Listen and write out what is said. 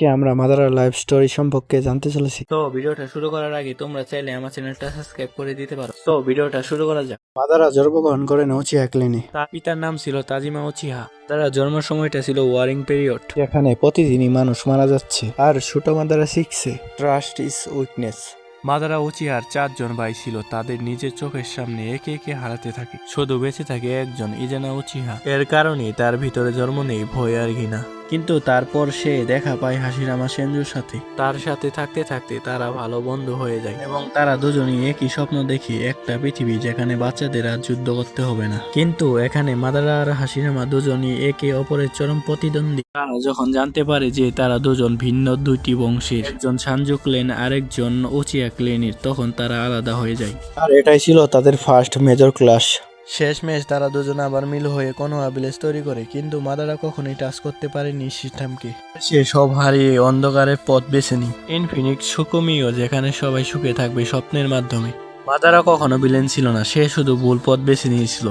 আজকে আমরা মাদারার life story সম্পর্কে জানতে চলেছি। তো ভিডিওটা শুরু করার আগে তোমরা চাইলে আমার চ্যানেলটা সাবস্ক্রাইব করে দিতে পারো। তো ভিডিওটা শুরু করা যাক। মাদারা জন্মগ্রহণ করেন উচিহা ক্লিনে, তার পিতার নাম ছিল তাজিমা উচিহা। তার জন্মের সময়টা ছিল ওয়ারিং পিরিয়ড। যেখানে প্রতিদিনই মানুষ মারা যাচ্ছে আর ছোট মাদারা শিখছে ট্রাস্ট ইজ উইকনেস। মাদারা উচিহার 4 জন ভাই ছিল, তাদের নিজের চোখের সামনে একে একে হারাতে থাকে। শুধু বেঁচে থাকে একজন, ইজানা উচিহা। এর কারণেই তার ভিতরে জন্ম নেই ভয় আর ঘৃণা। কিন্তু তারপর সে দেখা পায় হাসিরামা সেনজুর সাথে। তার সাথে থাকতে থাকতে তারা ভালো বন্ধু হয়ে যায় এবং তারা দুজনই একই স্বপ্ন দেখে, একটা পৃথিবী যেখানে বাচ্চাদের আর যুদ্ধ করতে হবে না। কিন্তু এখানে মাদারা আর হাসিরামা দুজনই একে অপরের চরম প্রতিদ্বন্দ্বী। তারা যখন জানতে পারে যে তারা দুজন ভিন্ন দুইটি বংশের, একজন সানজু ক্লেন আরেকজন উচিয়া ক্লেনের, তখন তারা আলাদা হয়ে যায়। আর এটাই ছিল তাদের ফার্স্ট মেজর ক্লাশ। শেষমেশ তারা দুজনে আবার মিল হয়ে কোনো ভিলেজ তৈরি করে, কিন্তু মাদারা কখনোই টাচ করতে পারেনি সিস্টেমকে। সে সব হারিয়ে অন্ধকারের পথ বেছে নি, ইনফিনিট সুকুমিও, যেখানে সবাই সুখে থাকবে স্বপ্নের মাধ্যমে। মাদারা কখনো ভিলেন ছিল না, সে শুধু ভুল পথ বেছে নিয়েছিল।